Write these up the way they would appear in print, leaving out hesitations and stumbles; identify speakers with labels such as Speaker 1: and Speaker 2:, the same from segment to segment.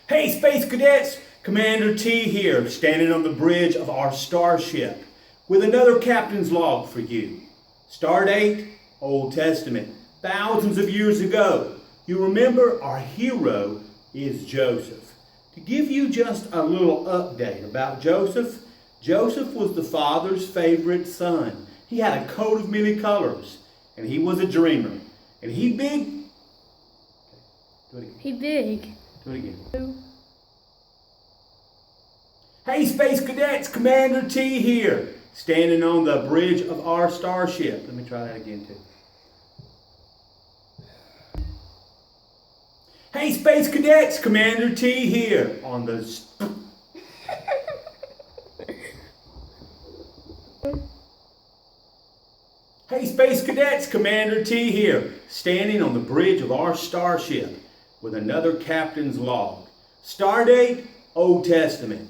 Speaker 1: Hey, Space Cadets! Commander T here, standing on the bridge of our starship with another captain's log for you. Stardate, Old Testament, thousands of years ago. You remember our hero is Joseph. To give you just a little update about Joseph, Joseph was the father's favorite son. He had a coat of many colors, and he was a dreamer. And he big. Do it again.
Speaker 2: He big.
Speaker 1: Do it again. Hey, Space Cadets, Commander T here, standing on the bridge of our starship. Let me try that again, too. Hey, Space Cadets, Commander T here on the... Hey, Space Cadets, Commander T here, standing on the bridge of our starship with another captain's log. Stardate, Old Testament.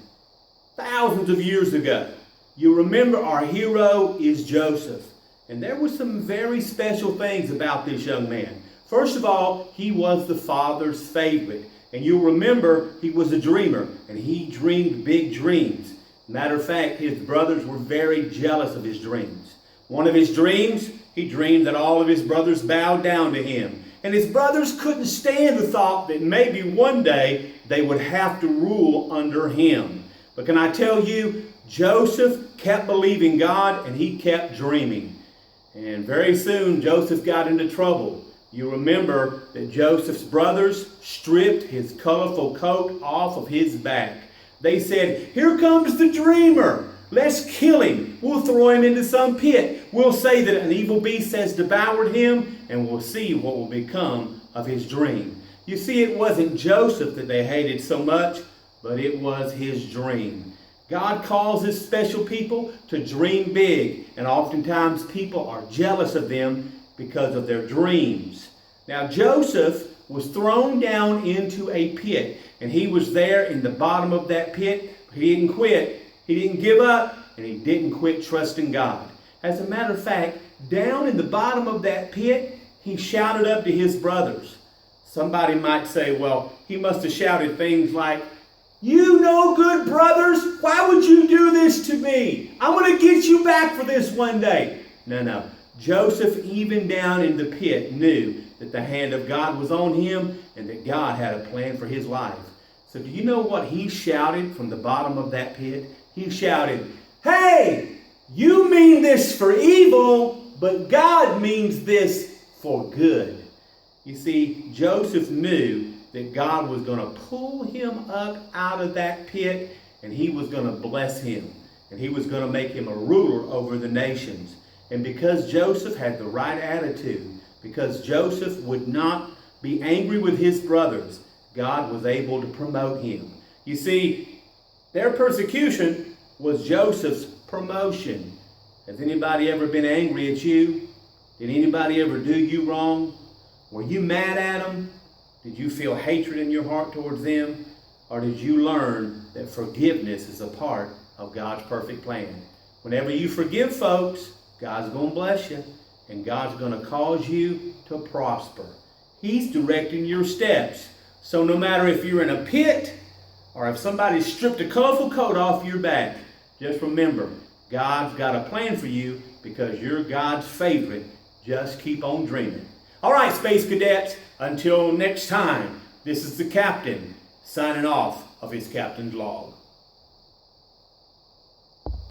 Speaker 1: Thousands of years ago. You remember our hero is Joseph. And there were some very special things about this young man. First of all, he was the father's favorite. And you'll remember he was a dreamer and he dreamed big dreams. Matter of fact, his brothers were very jealous of his dreams. One of his dreams, he dreamed that all of his brothers bowed down to him. And his brothers couldn't stand the thought that maybe one day they would have to rule under him. But can I tell you, Joseph kept believing God and he kept dreaming. And very soon, Joseph got into trouble. You remember that Joseph's brothers stripped his colorful coat off of his back. They said, "Here comes the dreamer. Let's kill him. We'll throw him into some pit. We'll say that an evil beast has devoured him, and we'll see what will become of his dream." You see, it wasn't Joseph that they hated so much, but it was his dream. God calls his special people to dream big, and oftentimes people are jealous of them because of their dreams. Now, Joseph was thrown down into a pit, and he was there in the bottom of that pit. He didn't quit. He didn't give up, and he didn't quit trusting God. As a matter of fact, down in the bottom of that pit, he shouted up to his brothers. Somebody might say, well, he must have shouted things like, "You no good brothers, why would you do this to me? I'm going to get you back for this one day." No. Joseph, even down in the pit, knew that the hand of God was on him and that God had a plan for his life. So do you know what he shouted from the bottom of that pit? He shouted, "Hey, you mean this for evil, but God means this for good." You see, Joseph knew that God was going to pull him up out of that pit and he was going to bless him and he was going to make him a ruler over the nations. And because Joseph had the right attitude, because Joseph would not be angry with his brothers, God was able to promote him. You see, their persecution was Joseph's promotion. Has anybody ever been angry at you? Did anybody ever do you wrong? Were you mad at them? Did you feel hatred in your heart towards them? Or did you learn that forgiveness is a part of God's perfect plan? Whenever you forgive folks, God's going to bless you. And God's going to cause you to prosper. He's directing your steps. So no matter if you're in a pit or if somebody stripped a colorful coat off your back, just remember, God's got a plan for you because you're God's favorite. Just keep on dreaming. All right, Space Cadets, until next time, this is the captain signing off of his captain's log.